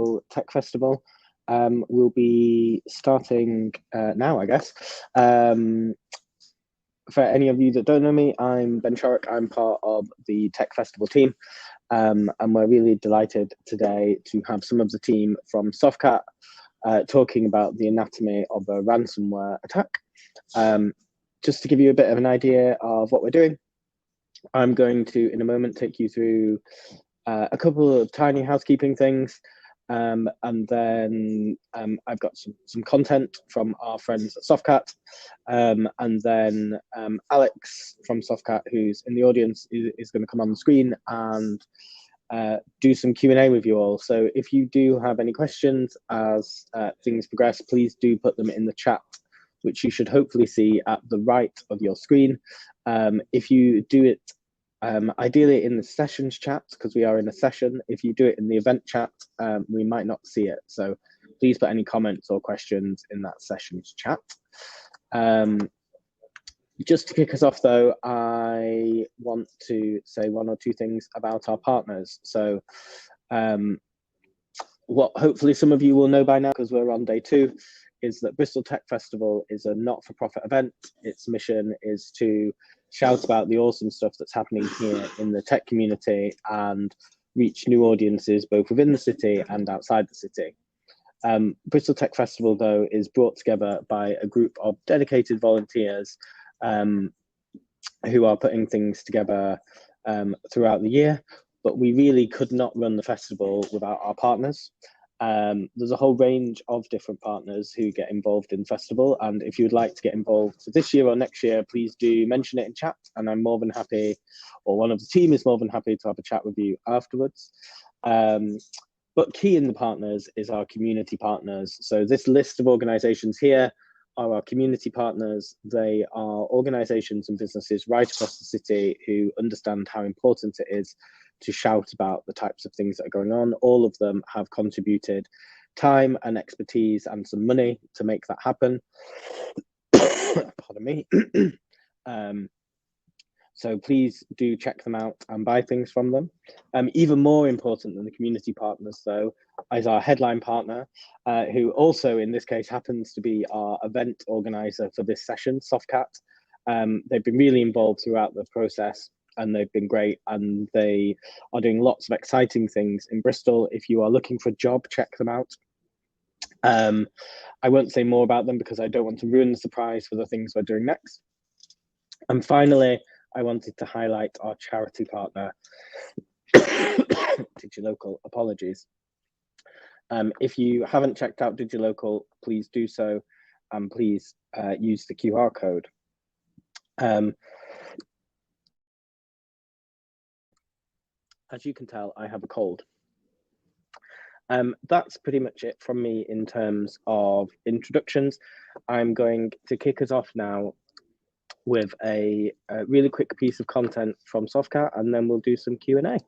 Bristol Tech Festival. We'll be starting now, I guess. For any of you that don't know me, I'm Ben Shorrock. I'm part of the Tech Festival team, and we're really delighted today to have some of the team from Softcat talking about the anatomy of a ransomware attack. Just to give you a bit of an idea of what we're doing, I'm going to, in a moment, take you through a couple of tiny housekeeping things, and then I've got some content from our friends at Softcat, and then Alex from Softcat, who's in the audience, is going to come on the screen and do some Q&A with you all. So if you do have any questions as things progress, please do put them in the chat, which you should hopefully see at the right of your screen. If you do it ideally in the sessions chat, because we are in a session. If you do it in the event chat, we might not see it. So please put any comments or questions in that sessions chat. Just to kick us off though, I want to say one or two things about our partners. So what hopefully some of you will know by now, because we're on day 2, is that Bristol Tech Festival is a not-for-profit event. Its mission is to shout about the awesome stuff that's happening here in the tech community and reach new audiences both within the city and outside the city. Bristol Tech Festival, though, is brought together by a group of dedicated volunteers who are putting things together throughout the year, but we really could not run the festival without our partners. There's a whole range of different partners who get involved in the festival, and if you'd like to get involved this year or next year, please do mention it in chat, and I'm more than happy, or one of the team is more than happy to have a chat with you afterwards. But key in the partners is our community partners. So this list of organizations here are our community partners. They are organizations and businesses right across the city who understand how important it is to shout about the types of things that are going on. All of them have contributed time and expertise and some money to make that happen. Pardon me. So please do check them out and buy things from them. Even more important than the community partners, though, is our headline partner, who also in this case happens to be our event organizer for this session, Softcat. They've been really involved throughout the process, and they've been great, and they are doing lots of exciting things in Bristol. If you are looking for a job, check them out. I won't say more about them because I don't want to ruin the surprise for the things we're doing next. And finally, I wanted to highlight our charity partner, DigiLocal. Apologies. If you haven't checked out DigiLocal, please do so, and please use the QR code. As you can tell, I have a cold. That's pretty much it from me in terms of introductions. I'm going to kick us off now with a really quick piece of content from Softcat, and then we'll do some Q&A.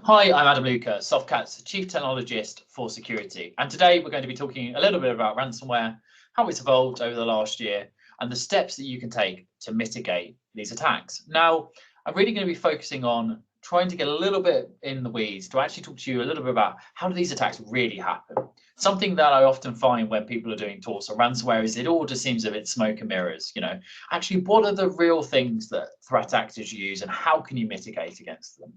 Hi, I'm Adam Louca, Softcat's Chief Technologist for Security. And today we're going to be talking a little bit about ransomware, how it's evolved over the last year, and the steps that you can take to mitigate these attacks. Now, I'm really going to be focusing on trying to get a little bit in the weeds to actually talk to you a little bit about how do these attacks really happen. Something that I often find when people are doing talks on ransomware is it all just seems a bit smoke and mirrors. You know, actually, what are the real things that threat actors use, and how can you mitigate against them?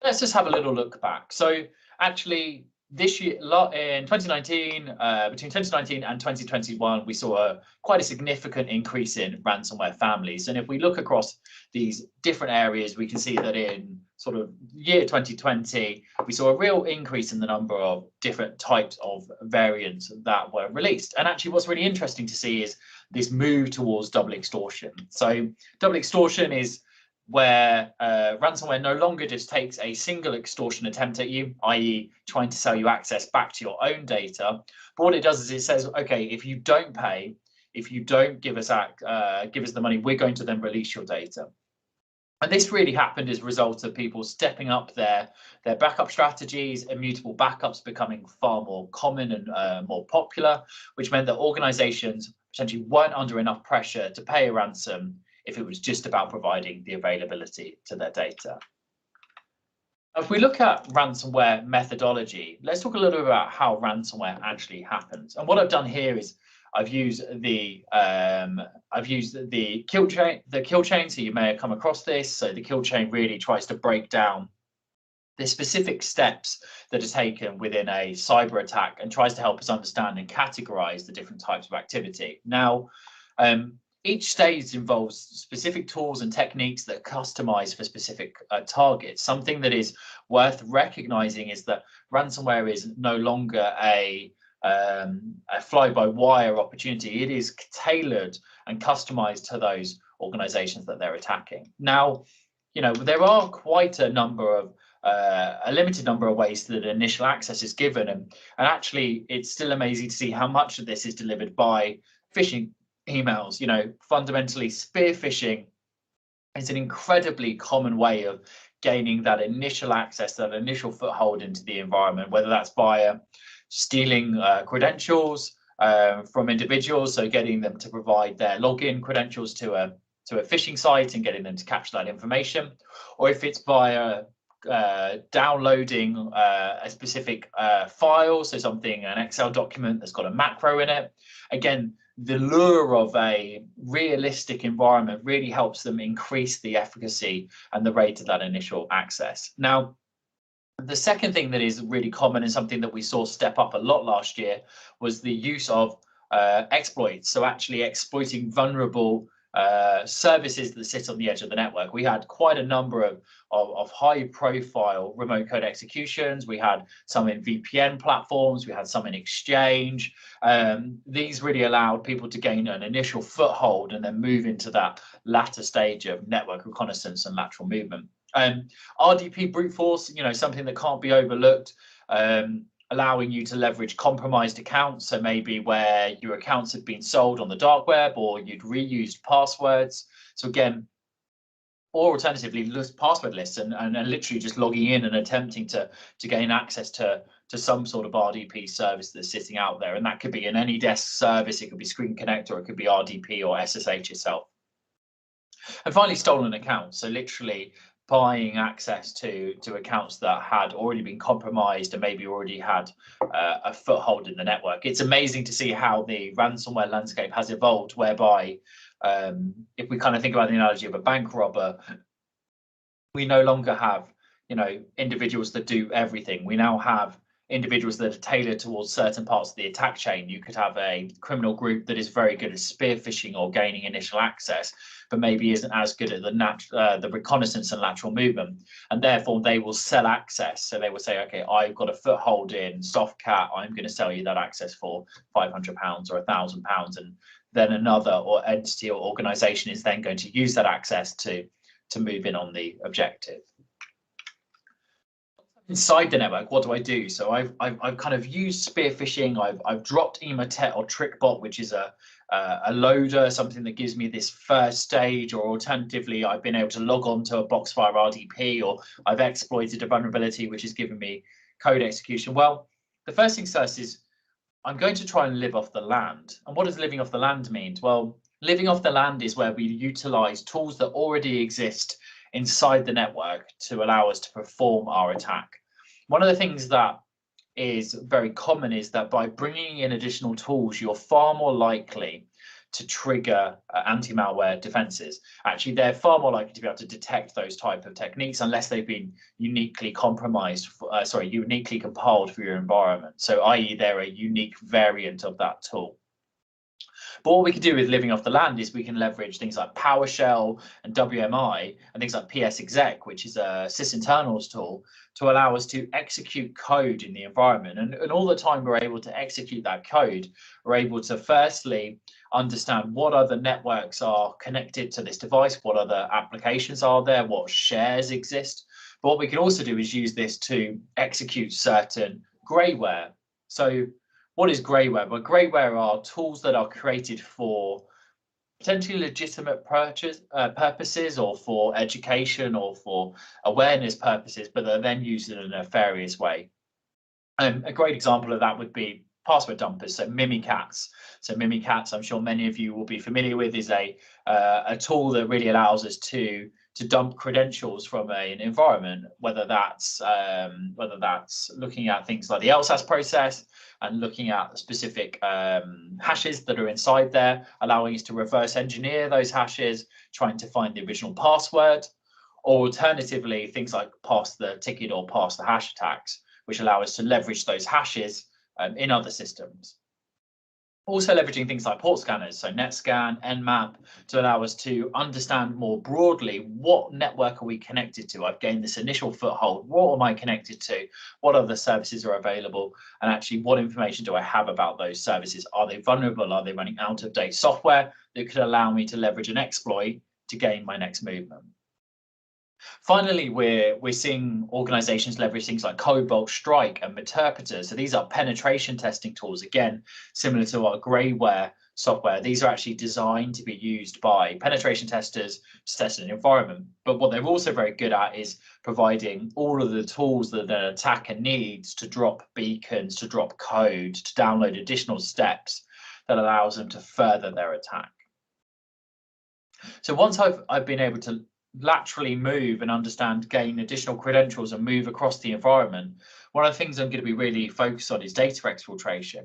Let's just have a little look back. So actually, this year in 2019, between 2019 and 2021, we saw quite a significant increase in ransomware families. And if we look across these different areas, we can see that in sort of year 2020, we saw a real increase in the number of different types of variants that were released. And actually, what's really interesting to see is this move towards double extortion. So double extortion is where ransomware no longer just takes a single extortion attempt at you, i.e. trying to sell you access back to your own data. But what it does is it says, okay, if you don't pay, if you don't give us the money, we're going to then release your data. And this really happened as a result of people stepping up their backup strategies, immutable backups becoming far more common and more popular, which meant that organizations potentially weren't under enough pressure to pay a ransom if it was just about providing the availability to their data. If we look at ransomware methodology, let's talk a little bit about how ransomware actually happens. And what I've done here is I've used the kill chain. So you may have come across this. So the kill chain really tries to break down the specific steps that are taken within a cyber attack and tries to help us understand and categorize the different types of activity. Now, each stage involves specific tools and techniques that are customized for specific targets. Something that is worth recognizing is that ransomware is no longer a fly-by-wire opportunity. It is tailored and customized to those organizations that they're attacking. Now, there are quite a number of a limited number of ways that initial access is given, and actually it's still amazing to see how much of this is delivered by phishing emails. Fundamentally, spear phishing is an incredibly common way of gaining that initial access, that initial foothold into the environment, whether that's via stealing credentials from individuals, so getting them to provide their login credentials to a phishing site and getting them to capture that information, or if it's via downloading a specific file, so an Excel document that's got a macro in it. Again, the lure of a realistic environment really helps them increase the efficacy and the rate of that initial access. Now, the second thing that is really common and something that we saw step up a lot last year was the use of exploits. So actually exploiting vulnerable services that sit on the edge of the network. We had quite a number of high profile remote code executions. We had some in VPN platforms. We had some in Exchange. These really allowed people to gain an initial foothold and then move into that latter stage of network reconnaissance and lateral movement. RDP brute force, something that can't be overlooked. Allowing you to leverage compromised accounts, so maybe where your accounts had been sold on the dark web or you'd reused passwords. So again, or alternatively, password lists and literally just logging in and attempting to gain access to some sort of RDP service that's sitting out there. And that could be an AnyDesk service, it could be Screen Connect, or it could be RDP or SSH itself. And finally, stolen accounts. So literally buying access to accounts that had already been compromised and maybe already had a foothold in the network. It's amazing to see how the ransomware landscape has evolved, whereby if we kind of think about the analogy of a bank robber, we no longer have individuals that do everything. We now have individuals that are tailored towards certain parts of the attack chain. You could have a criminal group that is very good at spear phishing or gaining initial access, but maybe isn't as good at the reconnaissance and lateral movement, and therefore they will sell access. So they will say, okay, I've got a foothold in Softcat, I'm going to sell you that access for £500 or £1,000, and then another entity or organization is then going to use that access to move in on the objective. Inside the network, what do I do? So I've kind of used spear phishing. I've dropped Emotet or TrickBot, which is a loader, something that gives me this first stage, or alternatively, I've been able to log on to a box via RDP, or I've exploited a vulnerability which has given me code execution. Well, the first thing first is I'm going to try and live off the land. And what does living off the land mean? Well, living off the land is where we utilize tools that already exist inside the network to allow us to perform our attack. One of the things that is very common is that by bringing in additional tools, you're far more likely to trigger anti-malware defenses. Actually, they're far more likely to be able to detect those type of techniques unless they've been uniquely compromised, uniquely compiled for your environment. So i.e. they're a unique variant of that tool. But what we can do with living off the land is we can leverage things like PowerShell and WMI and things like PSExec, which is a sysinternals tool, to allow us to execute code in the environment. And all the time we're able to execute that code, we're able to firstly understand what other networks are connected to this device, what other applications are there, what shares exist. But what we can also do is use this to execute certain greyware. So what is greyware? Well, greyware are tools that are created for potentially legitimate purposes or for education or for awareness purposes, but they're then used in a nefarious way. A great example of that would be password dumpers, so Mimikatz. So Mimikatz, I'm sure many of you will be familiar with, is a tool that really allows us to dump credentials from an environment, whether that's looking at things like the LSAS process and looking at specific hashes that are inside there, allowing us to reverse engineer those hashes, trying to find the original password, or alternatively things like pass the ticket or pass the hash attacks, which allow us to leverage those hashes in other systems. Also leveraging things like port scanners, so NetScan, Nmap, to allow us to understand more broadly what network are we connected to. I've gained this initial foothold. What am I connected to? What other services are available? And actually, what information do I have about those services? Are they vulnerable? Are they running out of date software that could allow me to leverage an exploit to gain my next movement? Finally, we're seeing organizations leverage things like Cobalt Strike and Meterpreter. So these are penetration testing tools, again, similar to our Greyware software. These are actually designed to be used by penetration testers to test an environment. But what they're also very good at is providing all of the tools that an attacker needs to drop beacons, to drop code, to download additional steps that allows them to further their attack. So once I've been able to laterally move and understand, gain additional credentials and move across the environment, one of the things I'm going to be really focused on is data exfiltration.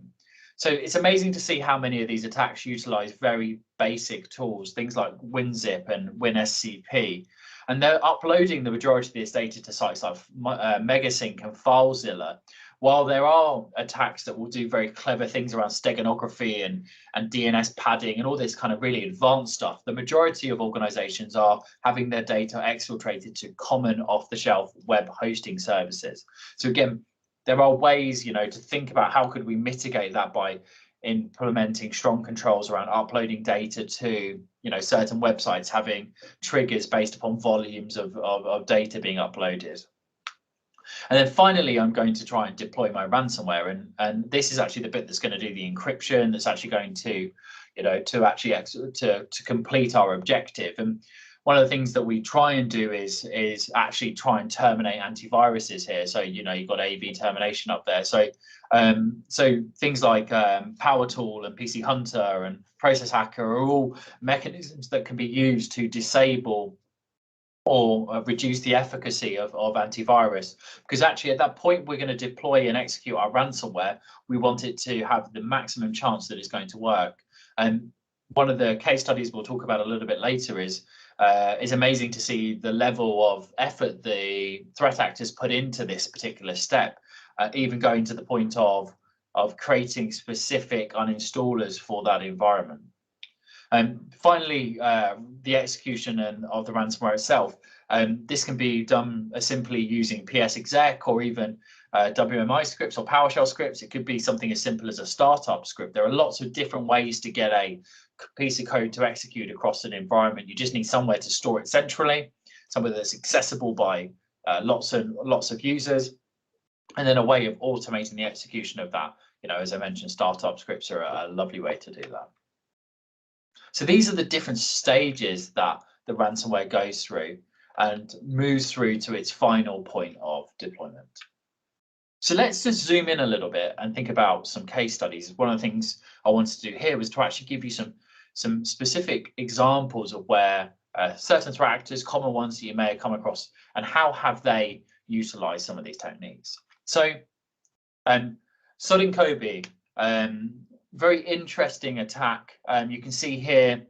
So it's amazing to see how many of these attacks utilize very basic tools, things like WinZip and WinSCP, and they're uploading the majority of this data to sites like Megasync and FileZilla. While there are attacks that will do very clever things around steganography and DNS padding and all this kind of really advanced stuff, the majority of organizations are having their data exfiltrated to common off-the-shelf web hosting services. So again, there are ways, to think about how could we mitigate that by implementing strong controls around uploading data to, certain websites, having triggers based upon volumes of data being uploaded. And then finally, I'm going to try and deploy my ransomware, and this is actually the bit that's going to do the encryption. That's actually going to, to complete our objective. And one of the things that we try and do is actually try and terminate antiviruses here. So you've got AV termination up there. So so things like PowerTool and PC Hunter and Process Hacker are all mechanisms that can be used to disable or reduce the efficacy of antivirus, because actually at that point we're going to deploy and execute our ransomware. We want it to have the maximum chance that it's going to work. And one of the case studies we'll talk about a little bit later is amazing to see the level of effort the threat actors put into this particular step, even going to the point of creating specific uninstallers for that environment. And finally, the execution of the ransomware itself. This can be done simply using ps-exec or even WMI scripts or PowerShell scripts. It could be something as simple as a startup script. There are lots of different ways to get a piece of code to execute across an environment. You just need somewhere to store it centrally, somewhere that's accessible by lots of users, and then a way of automating the execution of that. As I mentioned, startup scripts are a lovely way to do that. So these are the different stages that the ransomware goes through and moves through to its final point of deployment. So let's just zoom in a little bit and think about some case studies. One of the things I wanted to do here was to actually give you some specific examples of where certain threat actors, common ones that you may have come across, and how have they utilized some of these techniques. So Sodinkobe, very interesting attack. You can see here,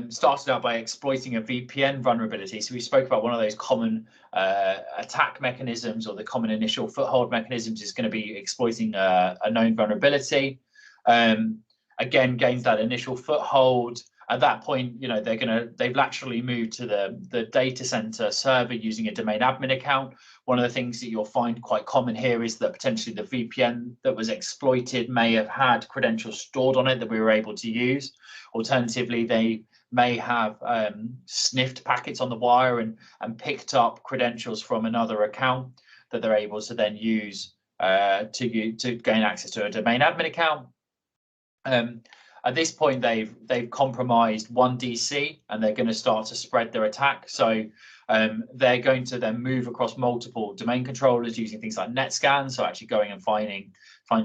started out by exploiting a VPN vulnerability. So we spoke about one of those common attack mechanisms, or the common initial foothold mechanisms is going to be exploiting a known vulnerability. Again, gains that initial foothold. At that point, they've laterally moved to the data center server using a domain admin account. One of the things that you'll find quite common here is that potentially the VPN that was exploited may have had credentials stored on it that we were able to use. Alternatively, they may have sniffed packets on the wire and picked up credentials from another account that they're able to then use to gain access to a domain admin account. At this point, they've compromised one DC, and they're going to start to spread their attack. So they're going to then move across multiple domain controllers using things like NetScan, so actually going and finding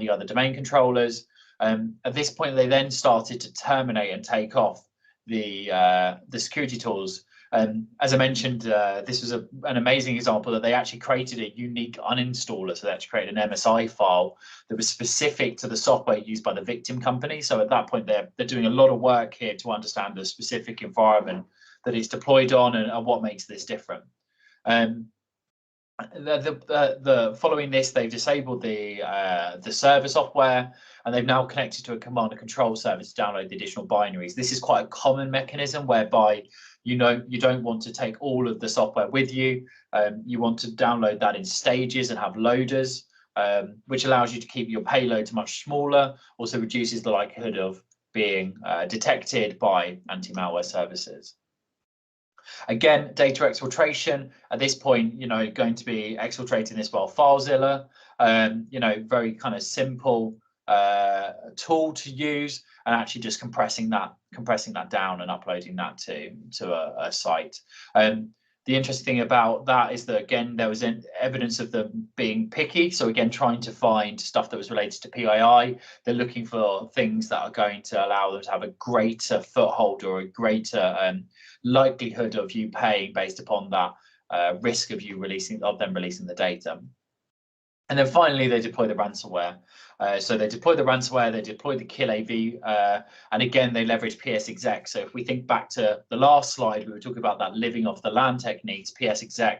other domain controllers. At this point, they then started to terminate and take off the security tools. As I mentioned, this was an amazing example that they actually created a unique uninstaller. So they actually created an MSI file that was specific to the software used by the victim company. So at that point, they're doing a lot of work here to understand the specific environment that it's deployed on and what makes this different. Following this, they've disabled the server software, and they've now connected to a command and control service to download the additional binaries. This is quite a common mechanism whereby you don't want to take all of the software with you. You want to download that in stages and have loaders, which allows you to keep your payloads much smaller, also reduces the likelihood of being detected by anti-malware services. Again, data exfiltration at this point, going to be exfiltrating this via FileZilla, very kind of simple tool to use, and actually just compressing that down and uploading that to a site. The interesting thing about that is that, again, there was evidence of them being picky. So again, trying to find stuff that was related to PII. They're looking for things that are going to allow them to have a greater foothold or a greater likelihood of you paying based upon that risk of them releasing the data. And then finally, they deploy the ransomware. So they deploy the ransomware, they deploy the kill AV, and again, they leverage PSExec. So if we think back to the last slide, we were talking about that living off the land techniques, PSExec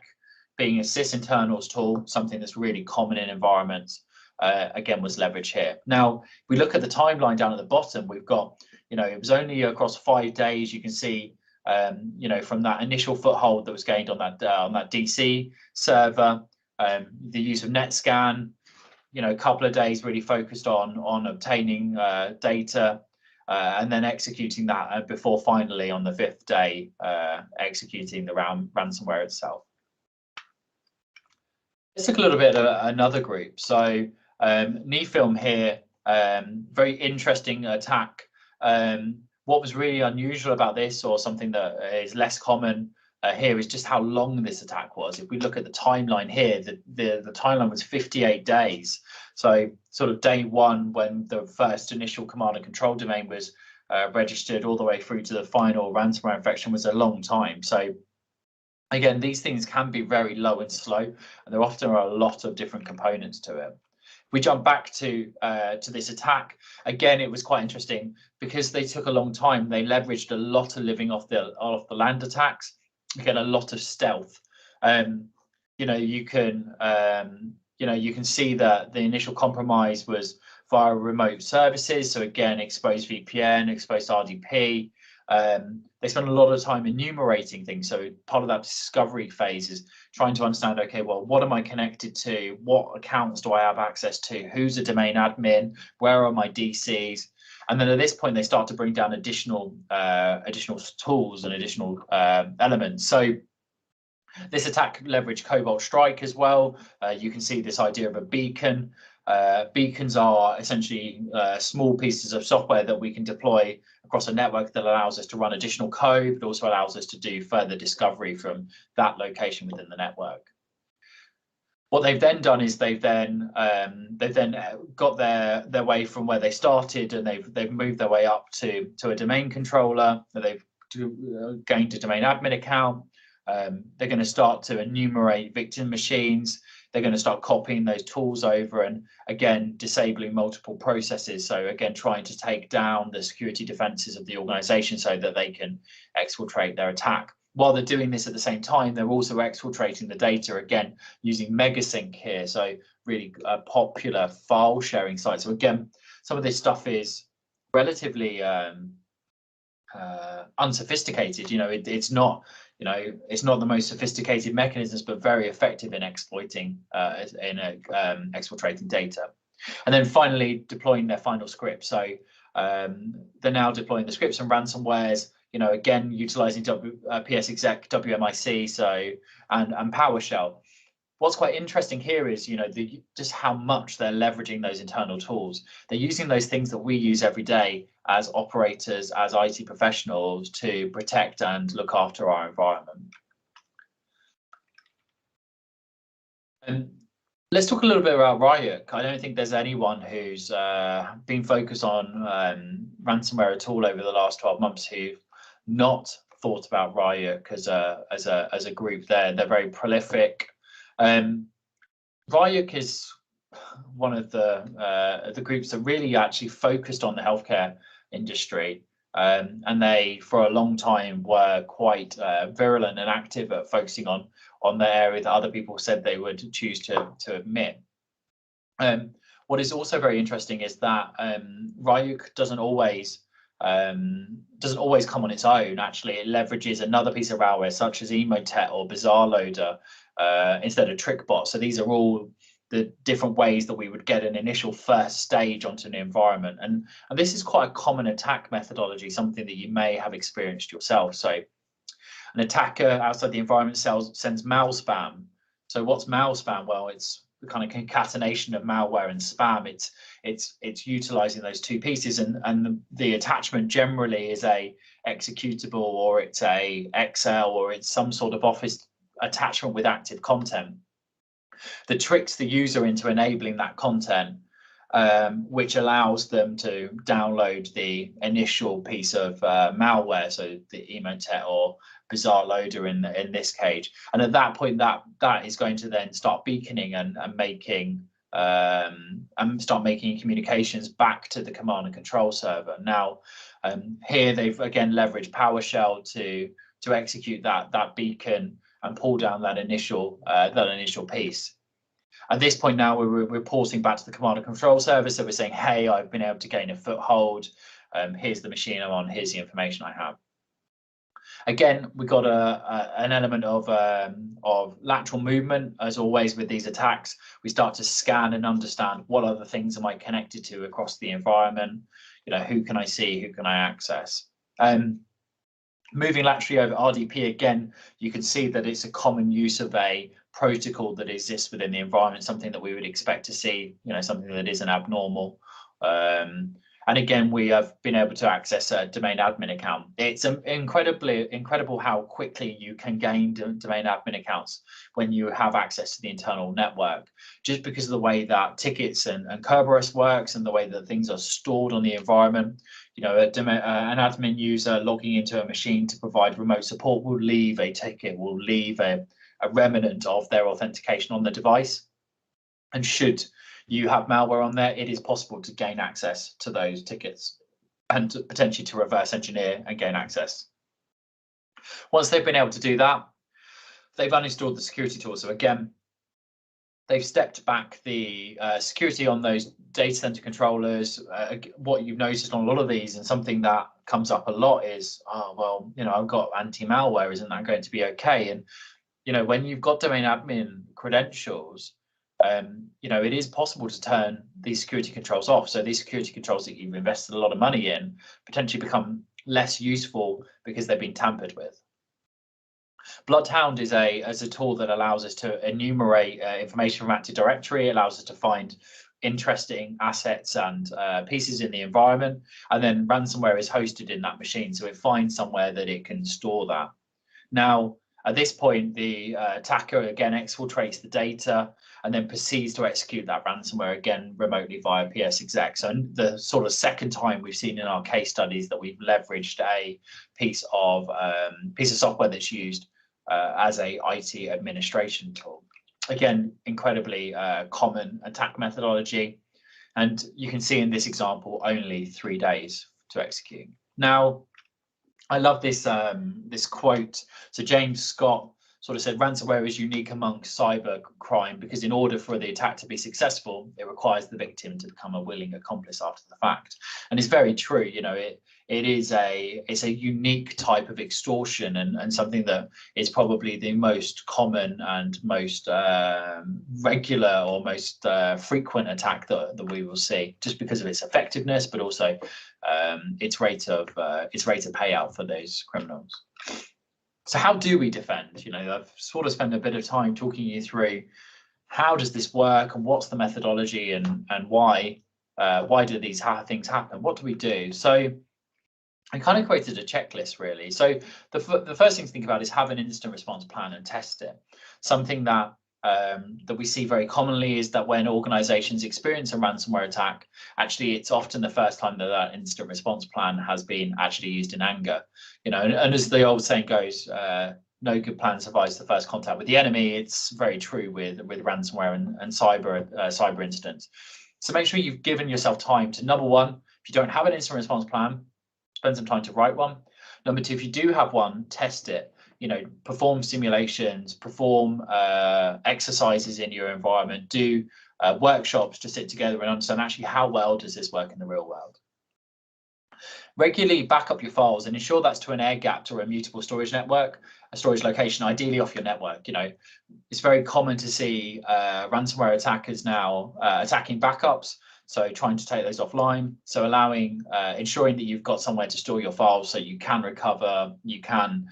being a sysinternals tool, something that's really common in environments, again, was leveraged here. Now, if we look at the timeline down at the bottom, we've got, it was only across 5 days, you can see, from that initial foothold that was gained on that DC server, the use of NetScan, a couple of days really focused on obtaining data and then executing that before finally on the 5th day executing the ransomware itself. Let's look a little bit at another group. So NeFilm here, very interesting attack. What was really unusual about this, or something that is less common here, is just how long this attack was. If we look at the timeline here, the timeline was 58 days. So sort of day one, when the first initial command and control domain was registered, all the way through to the final ransomware infection, was a long time. So again, these things can be very low and slow, and there often are a lot of different components to it. We jump back to this attack. Again, it was quite interesting because they took a long time. They leveraged a lot of living off the land attacks. Again, a lot of stealth. You can see that the initial compromise was via remote services. So again, exposed VPN, exposed RDP. They spend a lot of time enumerating things. So part of that discovery phase is trying to understand, okay, well, what am I connected to? What accounts do I have access to? Who's a domain admin? Where are my DCs? And then at this point, they start to bring down additional tools and additional elements. So this attack leveraged Cobalt Strike as well. You can see this idea of a beacon. Beacons are essentially small pieces of software that we can deploy across a network that allows us to run additional code, but also allows us to do further discovery from that location within the network. What they've then done is they've then got their way from where they started, and they've moved their way up to a domain controller. They've gained a domain admin account. They're going to start to enumerate victim machines. They're going to start copying those tools over and, again, disabling multiple processes. So, again, trying to take down the security defenses of the organization so that they can exfiltrate their attack. While they're doing this at the same time, they're also exfiltrating the data, again, using Megasync here. So really popular file sharing site. So, again, some of this stuff is relatively unsophisticated. It's not the most sophisticated mechanisms, but very effective in exploiting exfiltrating data. And then finally deploying their final script. So they're now deploying the scripts and ransomwares, again utilizing PSExec, WMIC, and PowerShell. what's quite interesting here is, just how much they're leveraging those internal tools. They're using those things that we use every day as operators, as IT professionals, to protect and look after our environment. And let's talk a little bit about Ryuk. I don't think there's anyone who's been focused on ransomware at all over the last 12 months who've not thought about Ryuk as a group. They're very prolific. Ryuk is one of the groups that really actually focused on the healthcare industry, and they for a long time were quite virulent and active at focusing on the area that other people said they would choose to admit. What is also very interesting is that Ryuk doesn't always come on its own. Actually, it leverages another piece of malware such as Emotet or Bizarre Loader instead of TrickBot. So these are all the different ways that we would get an initial first stage onto an environment. And this is quite a common attack methodology, something that you may have experienced yourself. So an attacker outside the environment sends malspam. So what's malspam? Well, it's the kind of concatenation of malware and spam. It's utilizing those two pieces, and the attachment generally is a executable, or it's a Excel, or it's some sort of Office attachment with active content that tricks the user into enabling that content, which allows them to download the initial piece of malware, so the Emotet or Bizarre Loader in this case. And at that point, that is going to then start beaconing and start making communications back to the command and control server. Now, here they've again leveraged PowerShell to execute that beacon and pull down that initial piece. At this point now, we're reporting back to the command and control server. So we're saying, hey, I've been able to gain a foothold. Here's the machine I'm on. Here's the information I have. Again, we've got an element of lateral movement. As always with these attacks, we start to scan and understand what other things am I connected to across the environment. Who can I see? Who can I access? Moving laterally over RDP, again, you can see that it's a common use of a protocol that exists within the environment, something that we would expect to see, something that isn't abnormal. And again, we have been able to access a domain admin account. It's incredible how quickly you can gain domain admin accounts when you have access to the internal network, just because of the way that tickets and Kerberos works and the way that things are stored on the environment. An admin user logging into a machine to provide remote support will leave a ticket, will leave a remnant of their authentication on the device. And should you have malware on there, it is possible to gain access to those tickets and potentially to reverse engineer and gain access. Once they've been able to do that, they've uninstalled the security tool. So again, they've stepped back the security on those data center controllers. What you've noticed on a lot of these, and something that comes up a lot, is, I've got anti-malware, isn't that going to be okay? And when you've got domain admin credentials, it is possible to turn these security controls off. So these security controls that you've invested a lot of money in potentially become less useful because they've been tampered with. Bloodhound is a tool that allows us to enumerate information from Active Directory. It allows us to find interesting assets and pieces in the environment, and then ransomware is hosted in that machine, so it finds somewhere that it can store that. Now, at this point, the attacker again exfiltrates the data and then proceeds to execute that ransomware again remotely via PSExec. So the sort of second time we've seen in our case studies that we've leveraged a piece of software that's used as a IT administration tool. Again, incredibly common attack methodology, and you can see in this example only 3 days to execute. Now, I love this this quote. So James Scott sort of said, ransomware is unique amongst cyber crime because in order for the attack to be successful, it requires the victim to become a willing accomplice after the fact. And it's very true. It's a unique type of extortion, and something that is probably the most common and most regular or most frequent attack that we will see, just because of its effectiveness, but also its rate of payout for those criminals. So how do we defend? I've sort of spent a bit of time talking you through how does this work, and what's the methodology, and why do these things happen? What do we do? So I kind of created a checklist, really. So the first thing to think about is have an incident response plan and test it. Something that that we see very commonly is that when organizations experience a ransomware attack, actually it's often the first time that that incident response plan has been actually used in anger. You know, and as the old saying goes, no good plan survives the first contact with the enemy. It's very true with ransomware and cyber incidents. So make sure you've given yourself time to, number one, if you don't have an incident response plan, spend some time to write one. Number two, if you do have one, test it. You know, perform simulations, perform exercises in your environment, do workshops to sit together and understand actually how well does this work in the real world. Regularly back up your files and ensure that's to an air-gapped or immutable storage network, a storage location, ideally off your network. You know, it's very common to see ransomware attackers now attacking backups. So trying to take those offline, so ensuring that you've got somewhere to store your files so you can recover, you can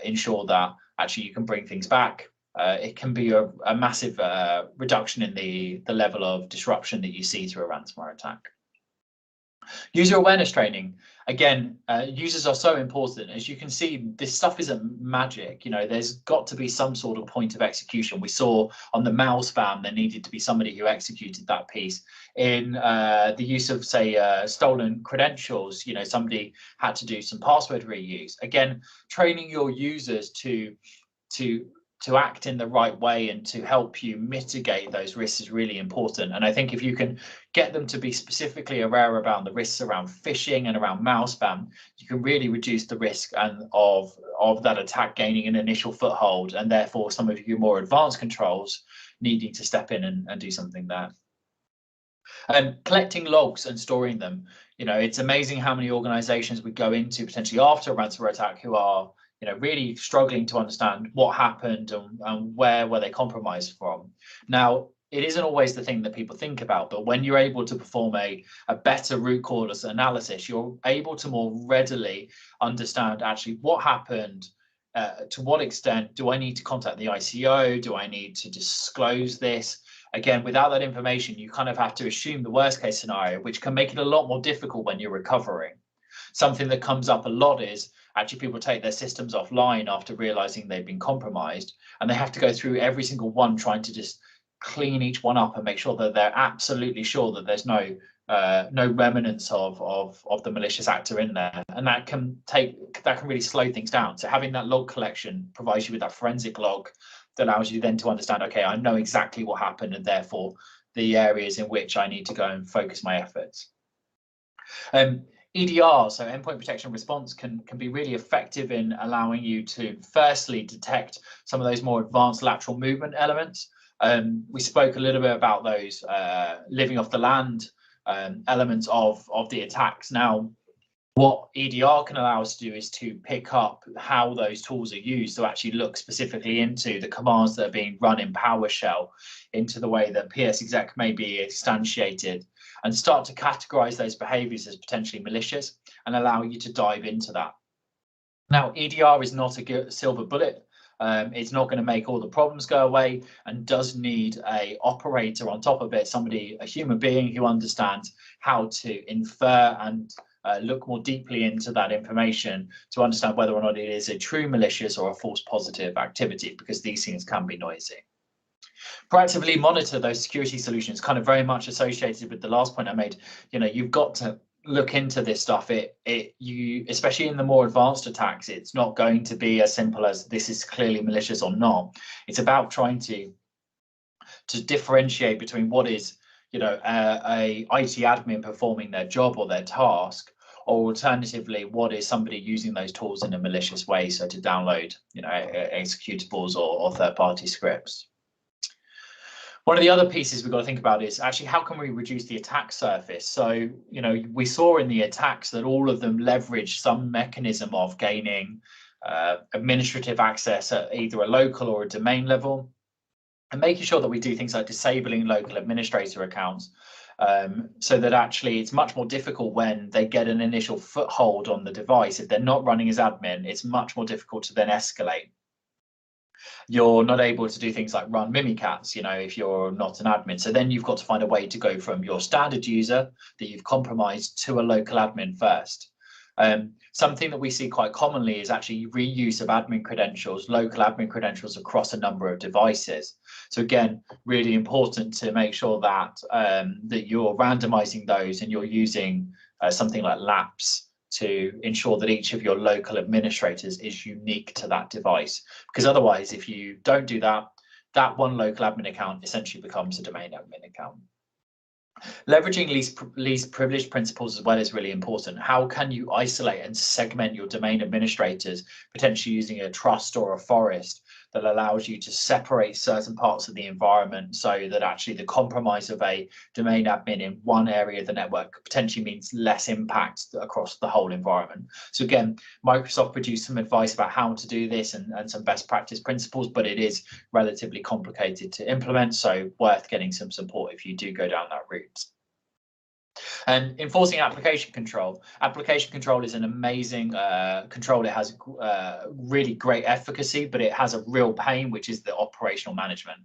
ensure that actually you can bring things back. It can be a massive reduction in the level of disruption that you see through a ransomware attack. User awareness training. Again, users are so important. As you can see, this stuff isn't magic. You know, there's got to be some sort of point of execution. We saw on the mail spam, there needed to be somebody who executed that piece. In the use of, say, stolen credentials, you know, somebody had to do some password reuse. Again, training your users to act in the right way and to help you mitigate those risks is really important. And I think if you can get them to be specifically aware about the risks around phishing and around mail spam, you can really reduce the risk of that attack gaining an initial foothold, and therefore some of your more advanced controls needing to step in and do something there. And collecting logs and storing them. You know, it's amazing how many organizations we go into potentially after a ransomware attack who are, you know, really struggling to understand what happened and where were they compromised from. Now, it isn't always the thing that people think about, but when you're able to perform a better root cause analysis, you're able to more readily understand actually what happened, to what extent do I need to contact the ICO, do I need to disclose this? Again, without that information, you kind of have to assume the worst case scenario, which can make it a lot more difficult when you're recovering. Something that comes up a lot is actually people take their systems offline after realizing they've been compromised, and they have to go through every single one trying to just clean each one up and make sure that they're absolutely sure that there's no remnants of the malicious actor in there, and that can really slow things down. So having that log collection provides you with that forensic log that allows you then to understand, okay, I know exactly what happened, and therefore the areas in which I need to go and focus my efforts. EDR, so endpoint protection response, can be really effective in allowing you to firstly detect some of those more advanced lateral movement elements. We spoke a little bit about those living off the land elements of the attacks. Now, what EDR can allow us to do is to pick up how those tools are used, to actually look specifically into the commands that are being run in PowerShell, into the way that PSExec may be instantiated, and start to categorize those behaviors as potentially malicious and allow you to dive into that. Now, EDR is not a silver bullet. It's not going to make all the problems go away, and does need a operator on top of it, somebody, a human being who understands how to infer and look more deeply into that information to understand whether or not it is a true malicious or a false positive activity, because these things can be noisy. Proactively monitor those security solutions, kind of very much associated with the last point I made. You know, you've got to look into this stuff. You especially in the more advanced attacks, it's not going to be as simple as this is clearly malicious or not. It's about trying to differentiate between what is, you know, a IT admin performing their job or their task, or alternatively, what is somebody using those tools in a malicious way, so to download, you know, executables or third-party scripts. One of the other pieces we've got to think about is actually how can we reduce the attack surface? So, you know, we saw in the attacks that all of them leverage some mechanism of gaining administrative access at either a local or a domain level, and making sure that we do things like disabling local administrator accounts, so that actually it's much more difficult when they get an initial foothold on the device. If they're not running as admin, it's much more difficult to then escalate. You're not able to do things like run mimikatz, you know, if you're not an admin. So then you've got to find a way to go from your standard user that you've compromised to a local admin first. Something that we see quite commonly is actually reuse of admin credentials, local admin credentials across a number of devices. So again, really important to make sure that that you're randomizing those and you're using something like laps to ensure that each of your local administrators is unique to that device. Because otherwise, if you don't do that, that one local admin account essentially becomes a domain admin account. Leveraging least privilege principles as well is really important. How can you isolate and segment your domain administrators, potentially using a trust or a forest that allows you to separate certain parts of the environment, so that actually the compromise of a domain admin in one area of the network potentially means less impact across the whole environment. So again, Microsoft produced some advice about how to do this and some best practice principles, but it is relatively complicated to implement, so worth getting some support if you do go down that route. And enforcing application control. Application control is an amazing control. It has really great efficacy, but it has a real pain, which is the operational management.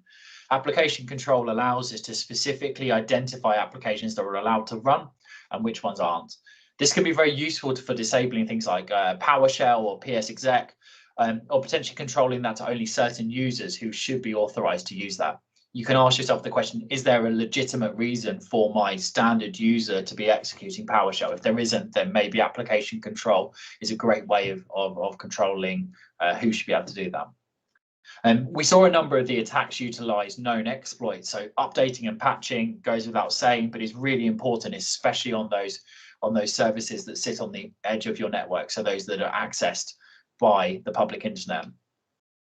Application control allows us to specifically identify applications that are allowed to run and which ones aren't. This can be very useful for disabling things like PowerShell or PSExec, or potentially controlling that to only certain users who should be authorized to use that. You can ask yourself the question, is there a legitimate reason for my standard user to be executing PowerShell? If there isn't, then maybe application control is a great way of controlling who should be able to do that. And we saw a number of the attacks utilize known exploits. So updating and patching goes without saying, but is really important, especially on those services that sit on the edge of your network. So those that are accessed by the public internet.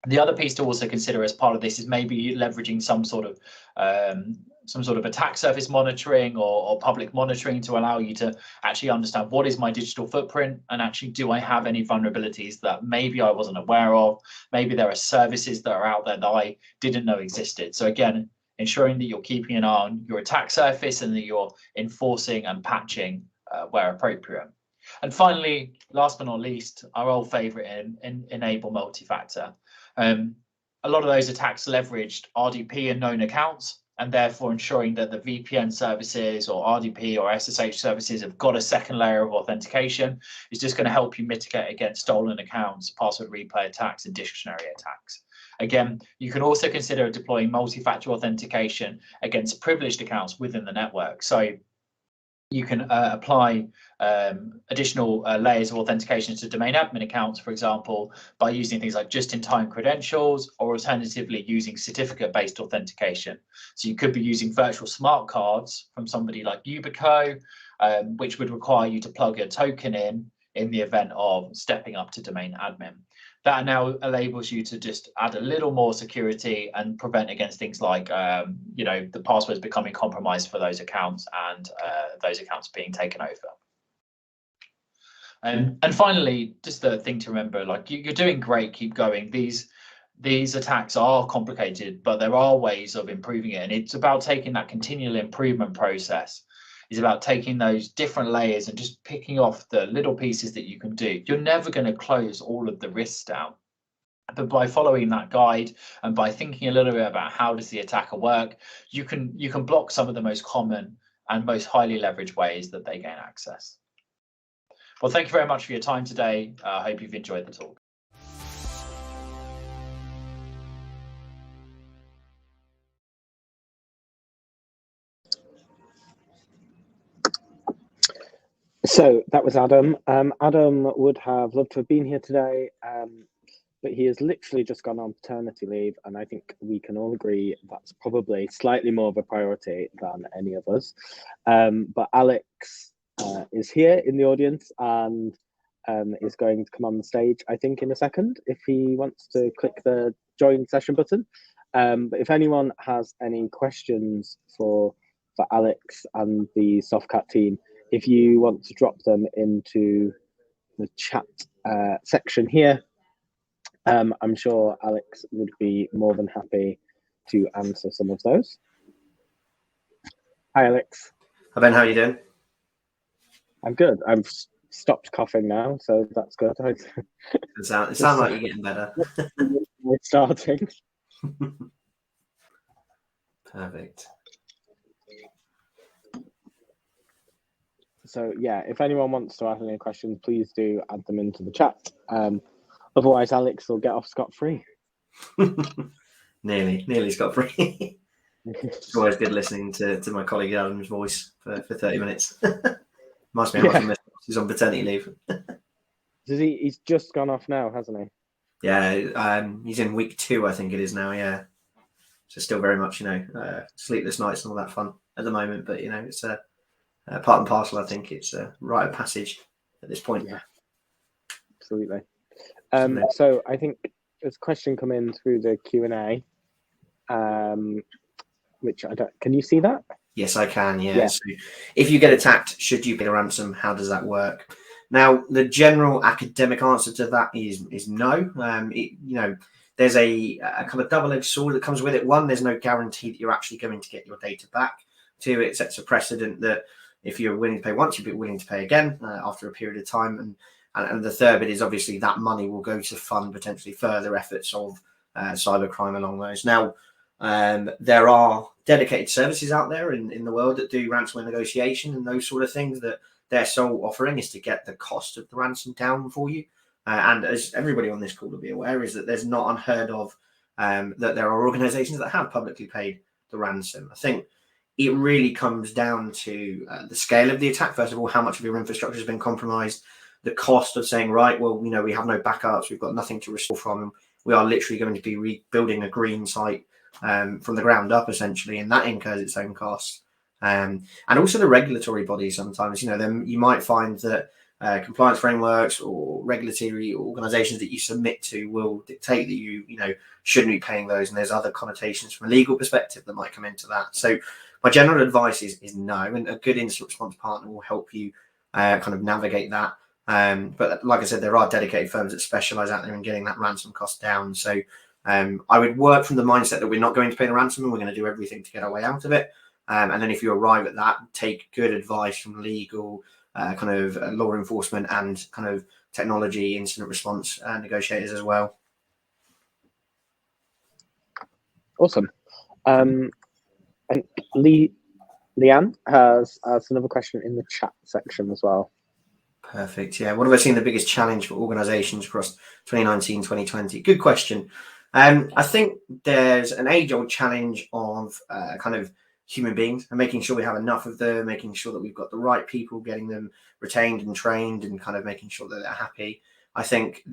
The other piece to also consider as part of this is maybe leveraging some sort of attack surface monitoring or public monitoring to allow you to actually understand what is my digital footprint, and actually do I have any vulnerabilities that maybe I wasn't aware of. Maybe there are services that are out there that I didn't know existed. So again, ensuring that you're keeping an eye on your attack surface and that you're enforcing and patching where appropriate. And finally, last but not least, our old favorite, enable multi-factor. A lot of those attacks leveraged RDP and known accounts, and therefore ensuring that the VPN services or RDP or SSH services have got a second layer of authentication is just going to help you mitigate against stolen accounts, password replay attacks, and dictionary attacks. Again, you can also consider deploying multi-factor authentication against privileged accounts within the network. So you can apply additional layers of authentication to domain admin accounts, for example, by using things like just-in-time credentials, or alternatively using certificate-based authentication. So you could be using virtual smart cards from somebody like Yubico, which would require you to plug a token in the event of stepping up to domain admin. That now enables you to just add a little more security and prevent against things like, the passwords becoming compromised for those accounts and those accounts being taken over. And finally, just the thing to remember, like you're doing great, keep going. These attacks are complicated, but there are ways of improving it. And it's about taking that continual improvement process. Is about taking those different layers and just picking off the little pieces that you can do. You're never going to close all of the risks down, but by following that guide and by thinking a little bit about how does the attacker work, you can block some of the most common and most highly leveraged ways that they gain access. Well, thank you very much for your time today. I hope you've enjoyed the talk. So that was Adam. Adam would have loved to have been here today, but he has literally just gone on paternity leave, and I think we can all agree that's probably slightly more of a priority than any of us. But Alex is here in the audience and is going to come on the stage, I think, in a second, if he wants to click the join session button. But if anyone has any questions for Alex and the Softcat team, if you want to drop them into the chat section here, I'm sure Alex would be more than happy to answer some of those. Hi, Alex. Hi, Ben. How are you doing? I'm good. I've stopped coughing now, so that's good. It sounds like you're getting better. we're starting. Perfect. So yeah, if anyone wants to ask any questions, please do add them into the chat. Otherwise, Alex will get off scot-free. Nearly scot-free. It's always good listening to my colleague Adam's voice for 30 minutes. Must be how much he missed. He's on paternity leave. He's just gone off now, hasn't he? Yeah, he's in week 2, I think it is now. Yeah, so still very much, sleepless nights and all that fun at the moment. But it's part and parcel. I think it's a rite of passage at this point. Yeah, absolutely. So I think there's a question come in through the Q&A, which I don't. Can you see that? Yes, I can. Yeah. So if you get attacked, should you pay a ransom? How does that work? Now, the general academic answer to that is no. There's a kind of double-edged sword that comes with it. One, there's no guarantee that you're actually going to get your data back. Two, it sets a precedent that if you're willing to pay once, you'll be willing to pay again after a period of time. And the third bit is obviously that money will go to fund potentially further efforts of cybercrime along those. Now, there are dedicated services out there in the world that do ransomware negotiation and those sort of things that their sole offering is to get the cost of the ransom down for you. And as everybody on this call will be aware, is that there's not unheard of that there are organizations that have publicly paid the ransom. I think it really comes down to the scale of the attack. First of all, how much of your infrastructure has been compromised, the cost of saying, right, well, we have no backups, we've got nothing to restore from, we are literally going to be rebuilding a green site from the ground up, essentially, and that incurs its own costs. And also the regulatory bodies sometimes, then you might find that compliance frameworks or regulatory organizations that you submit to will dictate that you shouldn't be paying those, and there's other connotations from a legal perspective that might come into that. So my general advice is no, and a good incident response partner will help you kind of navigate that. But like I said, there are dedicated firms that specialize out there in getting that ransom cost down. So I would work from the mindset that we're not going to pay the ransom and we're going to do everything to get our way out of it. And then if you arrive at that, take good advice from legal, kind of law enforcement and kind of technology incident response negotiators as well. Awesome. And Leanne has another question in the chat section as well. Perfect. Yeah. What have I seen the biggest challenge for organizations across 2019, 2020? Good question. I think there's an age-old challenge of kind of human beings and making sure we have enough of them, making sure that we've got the right people, getting them retained and trained, and kind of making sure that they're happy. I think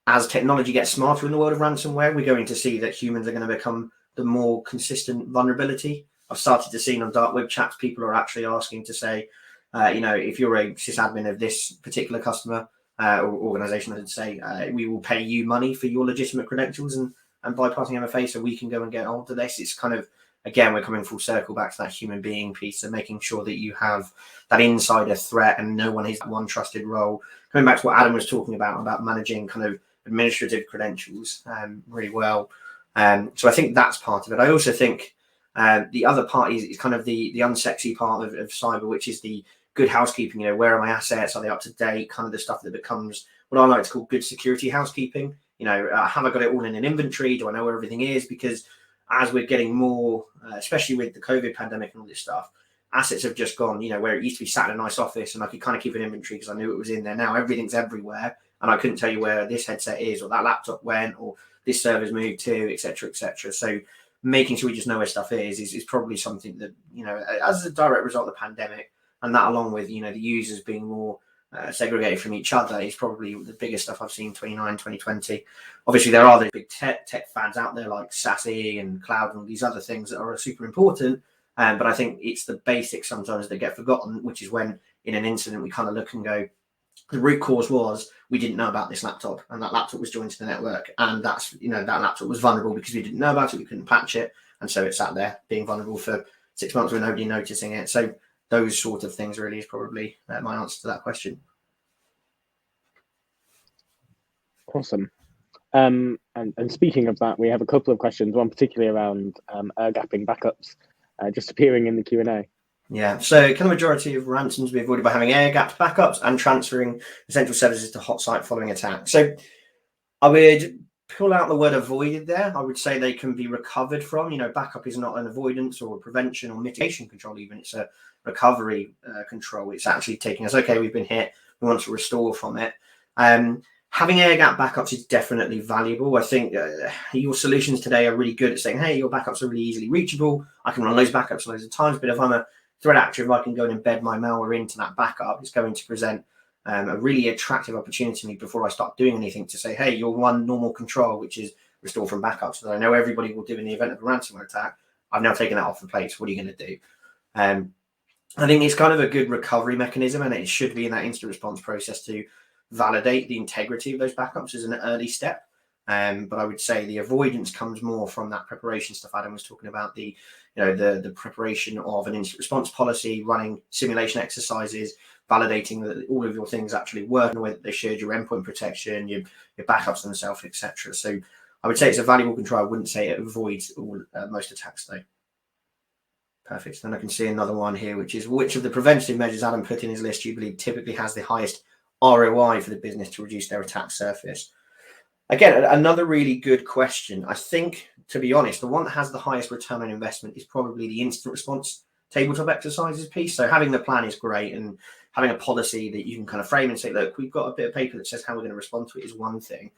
as technology gets smarter in the world of ransomware, we're going to see that humans are going to become the more consistent vulnerability. I've started to see on dark web chats, people are actually asking to say, if you're a sysadmin of this particular customer or organization, I'd say, we will pay you money for your legitimate credentials and bypassing MFA so we can go and get hold of this. It's kind of, again, we're coming full circle back to that human being piece and making sure that you have that insider threat and no one is one trusted role. Coming back to what Adam was talking about managing kind of administrative credentials really well. So I think that's part of it. I also think the other part is kind of the unsexy part of cyber, which is the good housekeeping. Where are my assets? Are they up to date? Kind of the stuff that becomes what I like to call good security housekeeping. Have I got it all in an inventory? Do I know where everything is? Because as we're getting more, especially with the COVID pandemic and all this stuff, assets have just gone, where it used to be sat in a nice office and I could kind of keep an inventory because I knew it was in there. Now everything's everywhere and I couldn't tell you where this headset is or that laptop went or this server's moved to, et cetera, et cetera. So making sure we just know where stuff is probably something that, as a direct result of the pandemic, and that along with, the users being more segregated from each other is probably the biggest stuff I've seen 2020. Obviously, there are the big tech fans out there like SASE and cloud and all these other things that are super important. But I think it's the basics sometimes that get forgotten, which is when in an incident we kind of look and go, the root cause was we didn't know about this laptop and that laptop was joined to the network. And that's, that laptop was vulnerable because we didn't know about it. We couldn't patch it. And so it sat there being vulnerable for 6 months with nobody noticing it. So those sort of things really is probably my answer to that question. Awesome. And speaking of that, we have a couple of questions, one particularly around air gapping backups, just appearing in the Q&A. Yeah, so can the majority of ransoms be avoided by having air-gapped backups and transferring essential services to hot site following attack? So I would pull out the word avoided there. I would say they can be recovered from. Backup is not an avoidance or a prevention or mitigation control even. It's a recovery control. It's actually taking us, okay, we've been hit, we want to restore from it. Having air gap backups is definitely valuable. I think your solutions today are really good at saying, hey, your backups are really easily reachable. I can run those backups loads of times, but if I'm a threat actor, if I can go and embed my malware into that backup, it's going to present a really attractive opportunity to me before I start doing anything to say, hey, your one normal control, which is restore from backups, that I know everybody will do in the event of a ransomware attack, I've now taken that off the plate. So what are you going to do? I think it's kind of a good recovery mechanism, and it should be in that instant response process to validate the integrity of those backups as an early step. But I would say the avoidance comes more from that preparation stuff Adam was talking about, the preparation of an instant response policy, running simulation exercises, validating that all of your things actually work in the way that they should, your endpoint protection, your backups themselves, etc. So I would say it's a valuable control. I wouldn't say it avoids most attacks though. Perfect. Then I can see another one here, which is which of the preventative measures Adam put in his list you believe typically has the highest ROI for the business to reduce their attack surface? Again, another really good question. I think, to be honest, the one that has the highest return on investment is probably the instant response tabletop exercises piece. So having the plan is great, and having a policy that you can kind of frame and say, look, we've got a bit of paper that says how we're going to respond to it is one thing.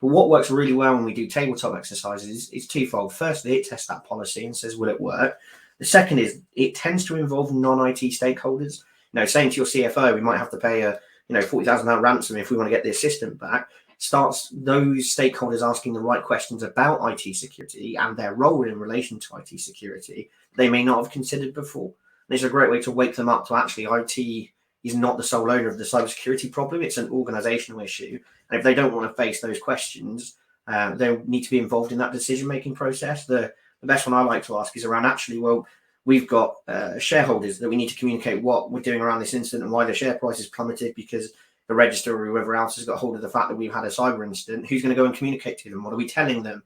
But what works really well when we do tabletop exercises is twofold. Firstly, it tests that policy and says, will it work? The second is it tends to involve non-IT stakeholders. Saying to your CFO, we might have to pay a £40,000 ransom if we want to get the assistant back, starts those stakeholders asking the right questions about IT security and their role in relation to IT security they may not have considered before. And it's a great way to wake them up to actually IT is not the sole owner of the cybersecurity problem. It's an organizational issue. And if they don't want to face those questions, they need to be involved in that decision-making process. The best one I like to ask is around actually, well, we've got shareholders that we need to communicate what we're doing around this incident and why the share price has plummeted because the register or whoever else has got hold of the fact that we've had a cyber incident. Who's going to go and communicate to them? What are we telling them?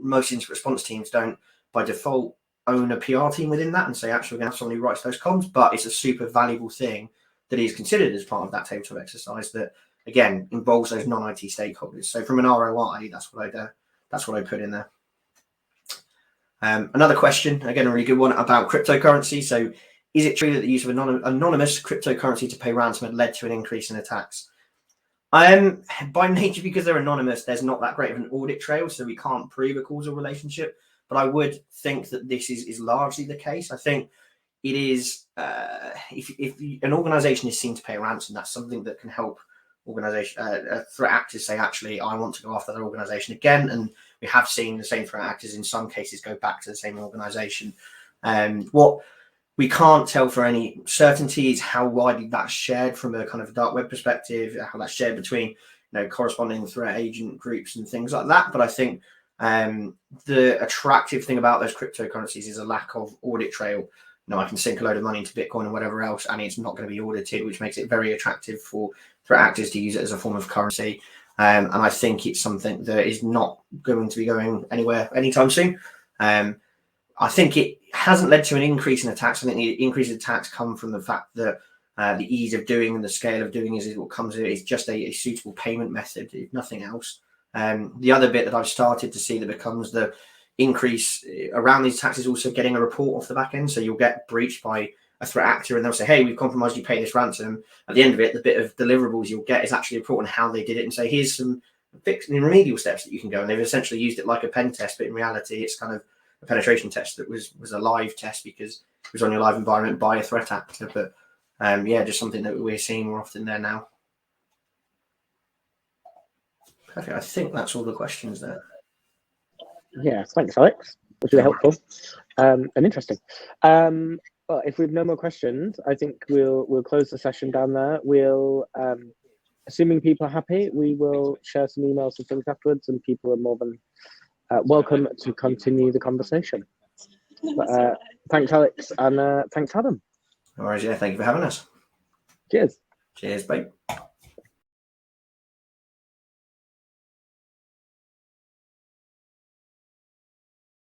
Most incident response teams don't by default own a PR team within that and say, actually, we're going to have somebody who writes those comms, but it's a super valuable thing that is considered as part of that tabletop exercise that, again, involves those non-IT stakeholders. So from an ROI, that's what I put in there. Another question, again, a really good one about cryptocurrency. So is it true that the use of anonymous cryptocurrency to pay ransom had led to an increase in attacks? By nature, because they're anonymous, there's not that great of an audit trail, so we can't prove a causal relationship. But I would think that this is largely the case. I think it is, if an organization is seen to pay a ransom, that's something that can help threat actors say, actually, I want to go after that organization again. And we have seen the same threat actors in some cases go back to the same organization. What we can't tell for any certainty is how widely that's shared from a kind of dark web perspective, how that's shared between corresponding threat agent groups and things like that. But I think the attractive thing about those cryptocurrencies is a lack of audit trail. I can sink a load of money into Bitcoin and whatever else, and it's not going to be audited, which makes it very attractive for threat actors to use it as a form of currency. And I think it's something that is not going to be going anywhere anytime soon. I think it hasn't led to an increase in attacks. I think the increase in attacks come from the fact that the ease of doing and the scale of doing is what comes with it is just a suitable payment method, if nothing else. The other bit that I've started to see that becomes the increase around these attacks is also getting a report off the back end. So you'll get breached by a threat actor and they'll say, hey, we've compromised you, pay this ransom. At the end of it, the bit of deliverables you'll get is actually a report on how they did it and say, here's some fixed and remedial steps that you can go. And they've essentially used it like a pen test, but in reality, it's kind of a penetration test that was a live test because it was on your live environment by a threat actor. But just something that we're seeing more often there now. Perfect. I think that's all the questions there. Yeah, thanks, Alex. That's really helpful and interesting. Well, if we have no more questions, I think we'll close the session down there. We'll, assuming people are happy, we will share some emails and things afterwards, and people are more than welcome to continue the conversation. But, thanks, Alex, and thanks, Adam. All right, yeah, thank you for having us. Cheers. Cheers, bye.